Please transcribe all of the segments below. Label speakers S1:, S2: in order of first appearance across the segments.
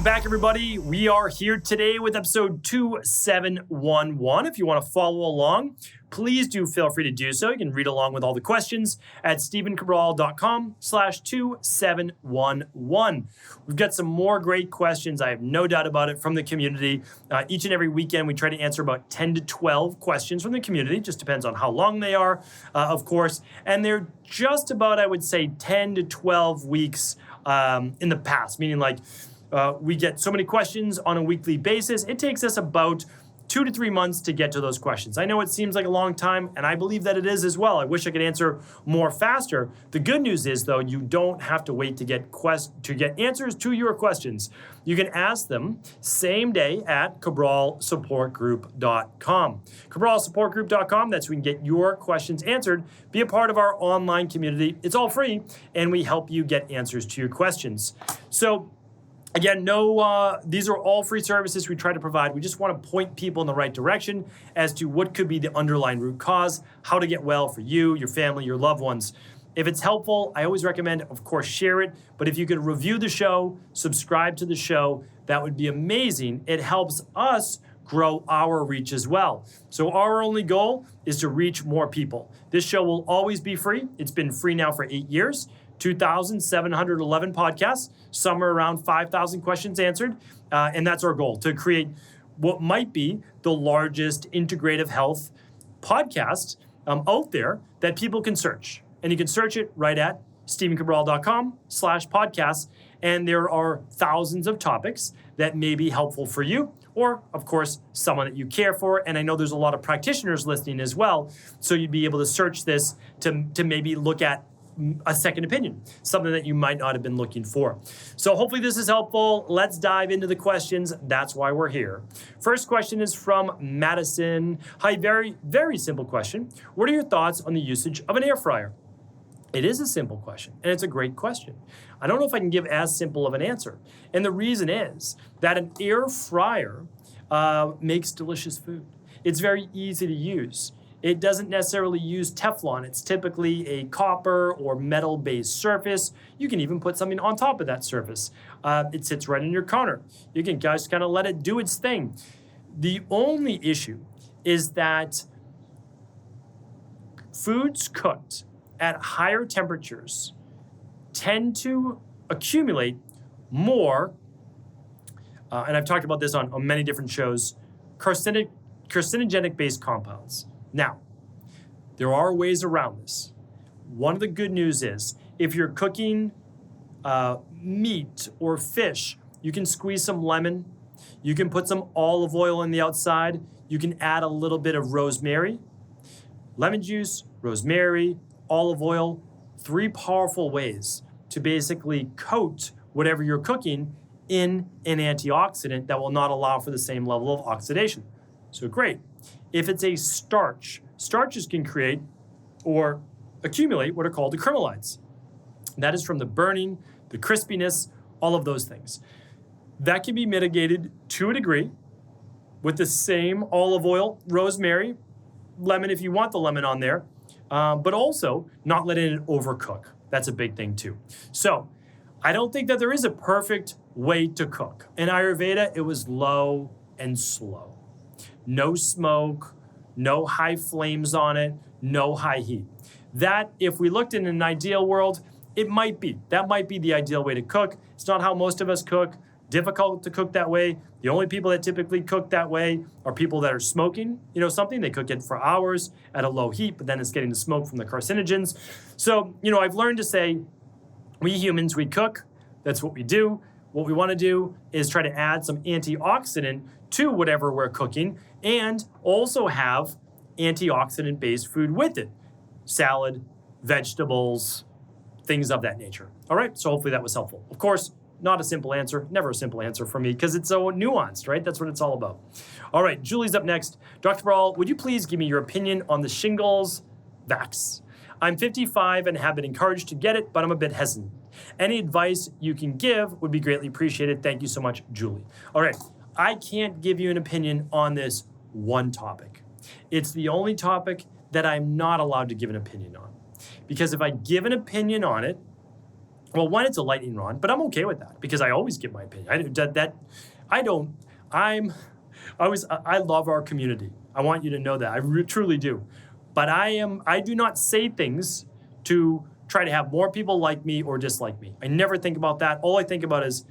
S1: Welcome back, everybody. We are here today with episode 2711. If you want to follow along, please do feel free to do so. You can read along with all the questions at stephencabral.com/2711. We've got some more great questions. I have no doubt about it from the community. Each and every weekend, we try to answer about 10 to 12 questions from the community. Just depends on how long they are, of course. And they're just about, I would say, 10 to 12 weeks in the past, meaning like we get so many questions on a weekly basis. It takes us about 2 to 3 months to get to those questions. I know it seems like a long time, and I believe that it is as well. I wish I could answer more faster. The good news is, though, you don't have to wait to get answers to your questions. You can ask them same day at cabralsupportgroup.com. cabralsupportgroup.com, that's where you can get your questions answered. Be a part of our online community. It's all free, and we help you get answers to your questions. So, again, these are all free services we try to provide. We just want to point people in the right direction as to what could be the underlying root cause, how to get well for you, your family, your loved ones. If it's helpful, I always recommend, of course, share it. But if you could review the show, subscribe to the show, that would be amazing. It helps us grow our reach as well. So our only goal is to reach more people. This show will always be free. It's been free now for 8 years. 2,711 podcasts, somewhere around 5,000 questions answered. And that's our goal, to create what might be the largest integrative health podcast out there that people can search. And you can search it right at stephencabral.com/podcasts. And there are thousands of topics that may be helpful for you, or, of course, someone that you care for. And I know there's a lot of practitioners listening as well. So you'd be able to search this to maybe look at a second opinion, something that you might not have been looking for. So hopefully this is helpful. Let's dive into the questions. That's why we're here. First question is from Madison. Hi, very, very simple question. What are your thoughts on the usage of an air fryer? It is a simple question, and it's a great question. I don't know if I can give as simple of an answer. And the reason is that an air fryer makes delicious food. It's very easy to use. It doesn't necessarily use Teflon. It's typically a copper or metal-based surface. You can even put something on top of that surface. It sits right on your counter. You can just kind of let it do its thing. The only issue is that foods cooked at higher temperatures tend to accumulate more, and I've talked about this on many different shows, carcinogenic-based compounds. Now, there are ways around this. One of the good news is if you're cooking meat or fish, you can squeeze some lemon. You can put some olive oil on the outside. You can add a little bit of rosemary. Lemon juice, rosemary, olive oil, 3 powerful ways to basically coat whatever you're cooking in an antioxidant that will not allow for the same level of oxidation. So great. If it's a starch, starches can create or accumulate what are called acrylamides. That is from the burning, the crispiness, all of those things. That can be mitigated to a degree with the same olive oil, rosemary, lemon if you want the lemon on there, but also not letting it overcook. That's a big thing too. So I don't think that there is a perfect way to cook. In Ayurveda, it was low and slow. No smoke, no high flames on it, no high heat. That, if we looked in an ideal world, that might be the ideal way to cook. It's not how most of us cook. Difficult to cook that way. The only people that typically cook that way are people that are smoking, something. They cook it for hours at a low heat, but then it's getting the smoke from the carcinogens. So, I've learned to say, we humans, we cook. That's what we do. What we want to do is try to add some antioxidant to whatever we're cooking and also have antioxidant-based food with it. Salad, vegetables, things of that nature. All right, so hopefully that was helpful. Of course, not a simple answer, never a simple answer for me because it's so nuanced, right? That's what it's all about. All right, Julie's up next. Dr. Cabral, would you please give me your opinion on the shingles vax? I'm 55 and have been encouraged to get it, but I'm a bit hesitant. Any advice you can give would be greatly appreciated. Thank you so much, Julie. All right, I can't give you an opinion on this one topic. It's the only topic that I'm not allowed to give an opinion on. Because if I give an opinion on it, Well, one, it's a lightning rod, but I'm okay with that because I always give my opinion. I love our community. I want you to know that. I truly do. But I do not say things to try to have more people like me or dislike me. I never think about that. All I think about is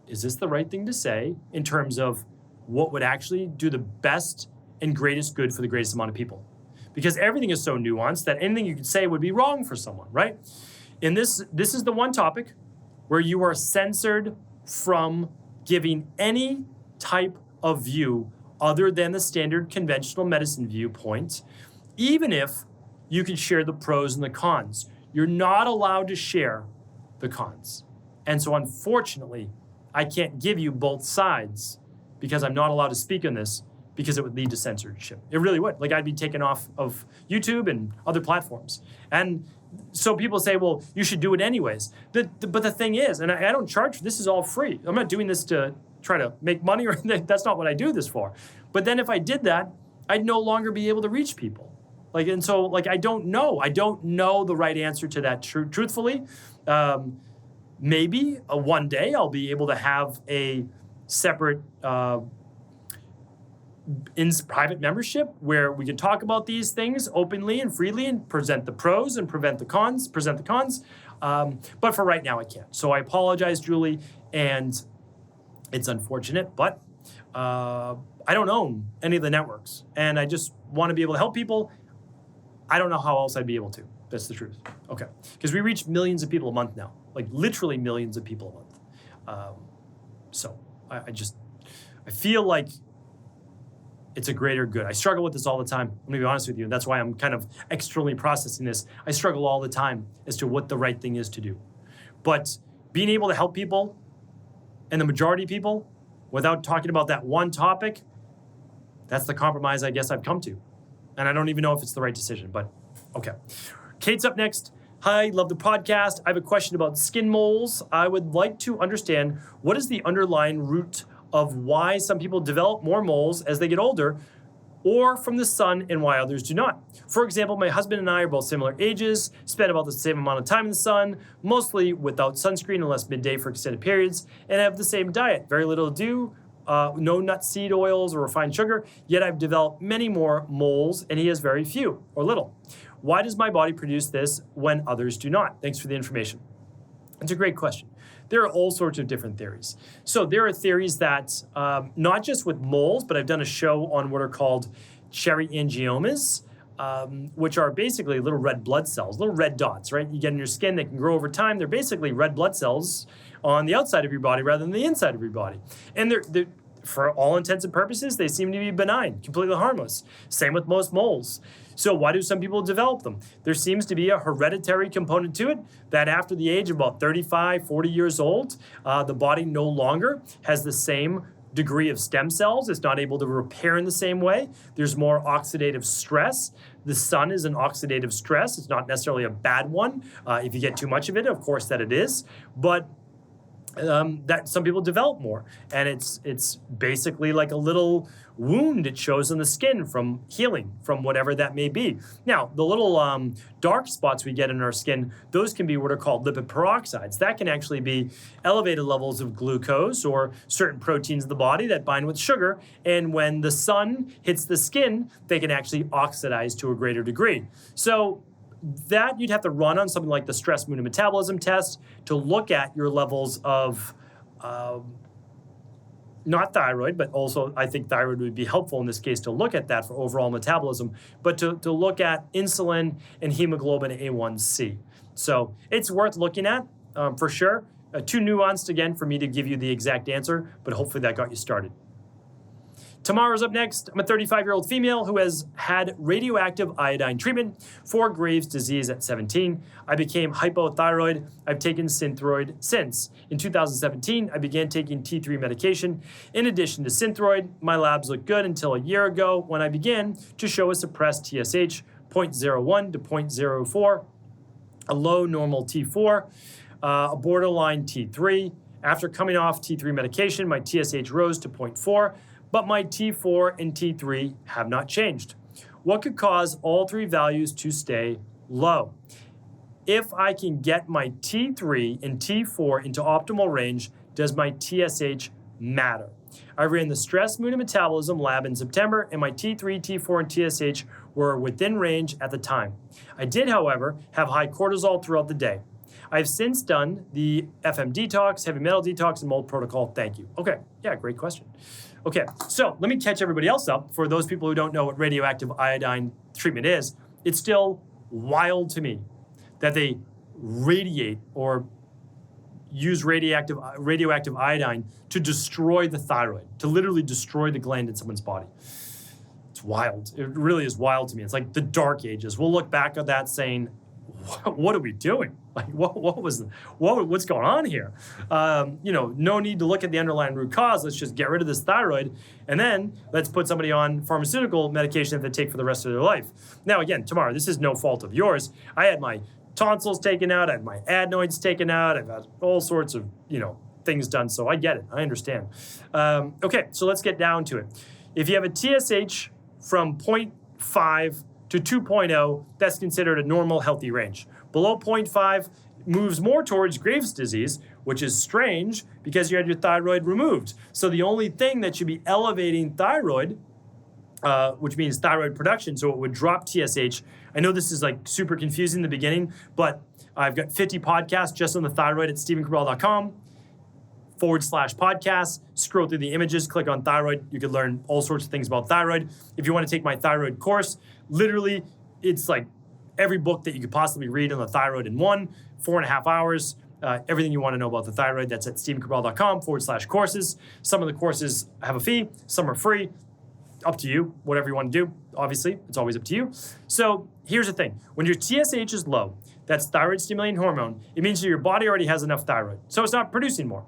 S1: this the right thing to say in terms of what would actually do the best and greatest good for the greatest amount of people? Because everything is so nuanced that anything you could say would be wrong for someone, right? And this is the one topic where you are censored from giving any type of view other than the standard conventional medicine viewpoint, even if you can share the pros and the cons. You're not allowed to share the cons. And so unfortunately, I can't give you both sides because I'm not allowed to speak on this because it would lead to censorship. It really would. Like, I'd be taken off of YouTube and other platforms. And so people say, well, you should do it anyways. But the thing is, and I don't charge, this is all free. I'm not doing this to try to make money or anything. That's not what I do this for. But then if I did that, I'd no longer be able to reach people. And so I don't know. I don't know the right answer to that truthfully. Maybe one day I'll be able to have a separate in private membership where we can talk about these things openly and freely and present the pros and present the cons. But for right now, I can't. So I apologize, Julie, and it's unfortunate, but I don't own any of the networks, and I just want to be able to help people. I don't know how else I'd be able to. That's the truth. Okay. Because we reach millions of people a month now, like literally millions of people a month. So I feel like it's a greater good. I struggle with this all the time. I'm gonna be honest with you. And that's why I'm kind of externally processing this. I struggle all the time as to what the right thing is to do. But being able to help people, and the majority of people, without talking about that one topic, that's the compromise I guess I've come to. And I don't even know if it's the right decision, but okay. Kate's up next. Hi, love the podcast. I have a question about skin moles. I would like to understand what is the underlying root of why some people develop more moles as they get older, or from the sun, and why others do not. For example, my husband and I are both similar ages, spend about the same amount of time in the sun, mostly without sunscreen unless midday for extended periods, and have the same diet, very little to do, no nut seed oils or refined sugar, yet I've developed many more moles and he has very few or little. Why does my body produce this when others do not? Thanks for the information. It's a great question. There are all sorts of different theories. So there are theories that, not just with moles, but I've done a show on what are called cherry angiomas, which are basically little red blood cells, little red dots, right? You get in your skin, they can grow over time. They're basically red blood cells on the outside of your body rather than the inside of your body. And they're for all intents and purposes, they seem to be benign, completely harmless. Same with most moles. So why do some people develop them? There seems to be a hereditary component to it that after the age of about 35, 40 years old, the body no longer has the same degree of stem cells. It's not able to repair in the same way. There's more oxidative stress. The sun is an oxidative stress. It's not necessarily a bad one. If you get too much of it, of course that it is. But that some people develop more, and it's basically like a little wound it shows in the skin from healing from whatever that may be. Now, the little dark spots we get in our skin, those can be what are called lipid peroxides. That can actually be elevated levels of glucose or certain proteins in the body that bind with sugar, and when the sun hits the skin, they can actually oxidize to a greater degree. So that you'd have to run on something like the stress mood and metabolism test to look at your levels of not thyroid, but also I think thyroid would be helpful in this case to look at that for overall metabolism, but to look at insulin and hemoglobin A1C. So it's worth looking at for sure. Too nuanced again for me to give you the exact answer, but hopefully that got you started. Tamara's up next. I'm a 35-year-old female who has had radioactive iodine treatment for Graves' disease at 17. I became hypothyroid. I've taken Synthroid since. In 2017, I began taking T3 medication. In addition to Synthroid, my labs looked good until a year ago when I began to show a suppressed TSH, 0.01 to 0.04, a low normal T4, a borderline T3. After coming off T3 medication, my TSH rose to 0.4, but my T4 and T3 have not changed. What could cause all three values to stay low? if I can get my T3 and T4 into optimal range, does my TSH matter? I ran the stress, mood, and metabolism lab in September, and my T3, T4, and TSH were within range at the time. I did, however, have high cortisol throughout the day. I've since done the FM detox, heavy metal detox, and mold protocol. Thank you. Okay, yeah, great question. Okay, so let me catch everybody else up. For those people who don't know what radioactive iodine treatment is, it's still wild to me that they radiate or use radioactive iodine to destroy the thyroid, to literally destroy the gland in someone's body. It's wild. It really is wild to me. It's like the dark ages. We'll look back at that saying, what are we doing? Like, what's going on here? No need to look at the underlying root cause. Let's just get rid of this thyroid, and then let's put somebody on pharmaceutical medication that they take for the rest of their life. Now, again, Tamara, this is no fault of yours. I had my tonsils taken out. I had my adenoids taken out. I've had all sorts of, things done. So I get it. I understand. Okay, so let's get down to it. If you have a TSH from 0.5 to 2.0, that's considered a normal, healthy range. Below 0.5 moves more towards Graves' disease, which is strange because you had your thyroid removed. So the only thing that should be elevating thyroid, which means thyroid production, so it would drop TSH. I know this is like super confusing in the beginning, but I've got 50 podcasts just on the thyroid at stephencabral.com/podcast. Scroll through the images, click on thyroid. You could learn all sorts of things about thyroid. If you want to take my thyroid course, literally, it's like every book that you could possibly read on the thyroid in 4.5 hours. Everything you want to know about the thyroid, that's at stephencabral.com/courses. Some of the courses have a fee, some are free. Up to you, whatever you want to do. Obviously, it's always up to you. So here's the thing. When your TSH is low, that's thyroid stimulating hormone, it means that your body already has enough thyroid. So it's not producing more.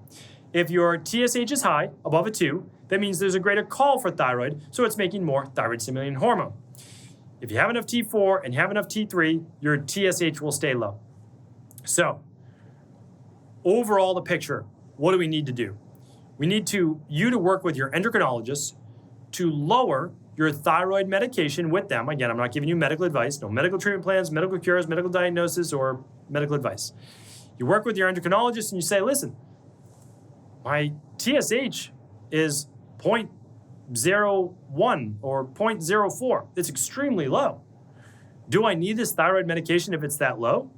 S1: If your TSH is high, above a 2, that means there's a greater call for thyroid, so it's making more thyroid stimulating hormone. If you have enough T4 and you have enough T3, your TSH will stay low. So overall, the picture, what do we need to do? We need you to work with your endocrinologist to lower your thyroid medication with them. Again, I'm not giving you medical advice, no medical treatment plans, medical cures, medical diagnosis, or medical advice. You work with your endocrinologist and you say, listen, my TSH is 0.01 or 0.04. It's extremely low. Do I need this thyroid medication if it's that low?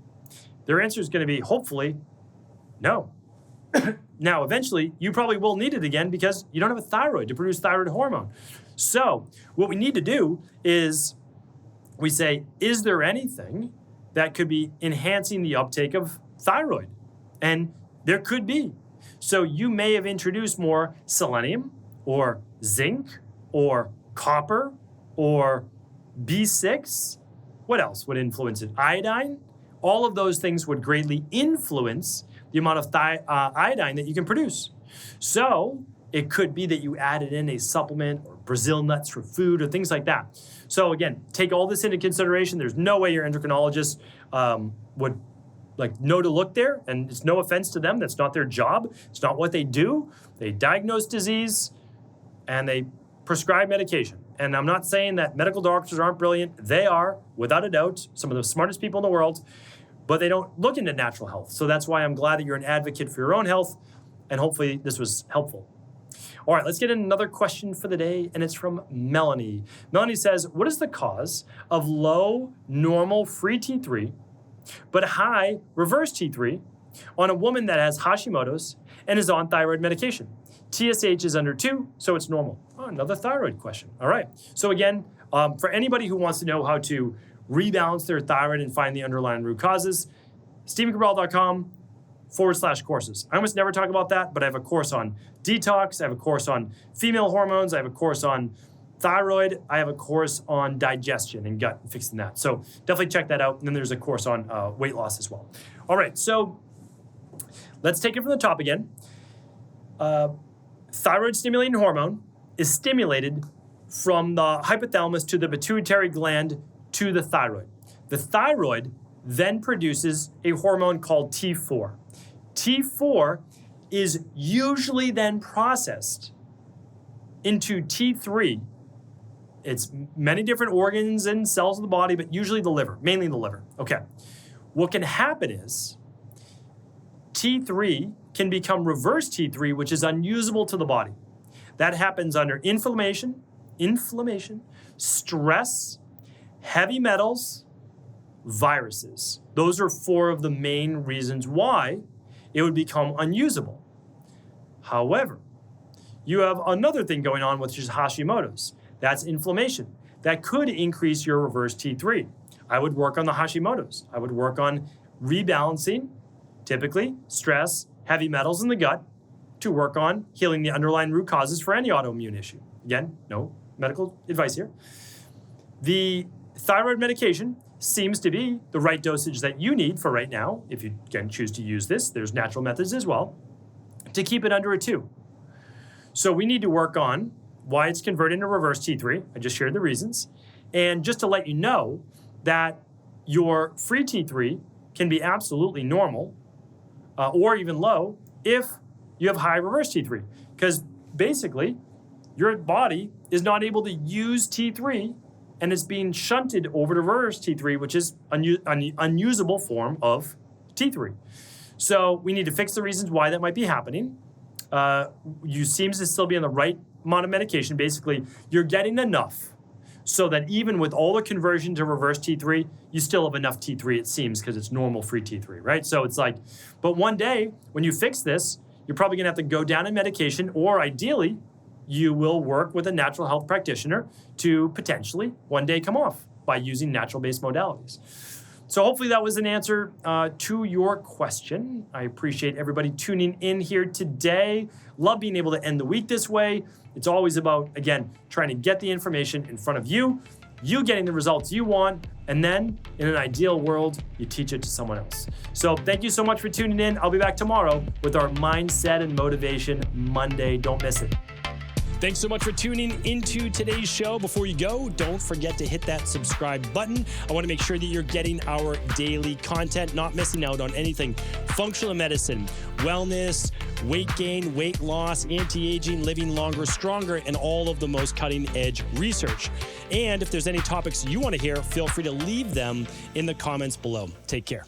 S1: Their answer is going to be, hopefully, no. Now, eventually, you probably will need it again because you don't have a thyroid to produce thyroid hormone. So what we need to do is we say, is there anything that could be enhancing the uptake of thyroid? And there could be. So you may have introduced more selenium or zinc or copper or B6. What else would influence it? Iodine? All of those things would greatly influence the amount of iodine that you can produce. So it could be that you added in a supplement or Brazil nuts for food or things like that. So again, take all this into consideration. There's no way your endocrinologist would know to look there, and it's no offense to them. That's not their job. It's not what they do. They diagnose disease and they prescribe medication. And I'm not saying that medical doctors aren't brilliant. They are, without a doubt, some of the smartest people in the world, but they don't look into natural health. So that's why I'm glad that you're an advocate for your own health, and hopefully this was helpful. All right, let's get another question for the day, and it's from Melanie. Melanie says, what is the cause of low normal free T3, but high reverse T3 on a woman that has Hashimoto's and is on thyroid medication? TSH is under 2, so it's normal. Oh, another thyroid question. All right. So again, for anybody who wants to know how to rebalance their thyroid and find the underlying root causes, stephencabral.com/courses. I almost never talk about that, but I have a course on detox. I have a course on female hormones. I have a course on thyroid. I have a course on digestion and gut and fixing that. So definitely check that out. And then there's a course on weight loss as well. All right. So let's take it from the top again. Thyroid stimulating hormone is stimulated from the hypothalamus to the pituitary gland to the thyroid. The thyroid then produces a hormone called T4. T4 is usually then processed into T3. It's many different organs and cells of the body, but usually the liver, mainly the liver. Okay. what can happen is T3 can become reverse T3, which is unusable to the body. That happens under inflammation, stress, heavy metals, viruses. Those are 4 of the main reasons why it would become unusable. However, you have another thing going on, which is Hashimoto's. That's inflammation. That could increase your reverse T3. I would work on the Hashimoto's. I would work on rebalancing, typically stress, heavy metals in the gut, to work on healing the underlying root causes for any autoimmune issue. Again, no medical advice here. The thyroid medication seems to be the right dosage that you need for right now. If you, again, choose to use this, there's natural methods as well, to keep it under a 2. So we need to work on why it's converted into reverse T3. I just shared the reasons. And just to let you know that your free T3 can be absolutely normal or even low if you have high reverse T3. Because basically, your body is not able to use T3 and it's being shunted over to reverse T3, which is an unusable form of T3. So we need to fix the reasons why that might be happening. You seems to still be on the right amount of medication. Basically, you're getting enough so that even with all the conversion to reverse T3, you still have enough T3, it seems, because it's normal free T3, right? So it's like, but one day when you fix this, you're probably gonna have to go down in medication, or ideally, you will work with a natural health practitioner to potentially one day come off by using natural-based modalities. So hopefully that was an answer to your question. I appreciate everybody tuning in here today. Love being able to end the week this way. It's always about, again, trying to get the information in front of you, you getting the results you want, and then in an ideal world, you teach it to someone else. So thank you so much for tuning in. I'll be back tomorrow with our Mindset and Motivation Monday. Don't miss it. Thanks so much for tuning into today's show. Before you go, don't forget to hit that subscribe button. I want to make sure that you're getting our daily content, not missing out on anything functional medicine, wellness, weight gain, weight loss, anti-aging, living longer, stronger, and all of the most cutting-edge research. And if there's any topics you want to hear, feel free to leave them in the comments below. Take care.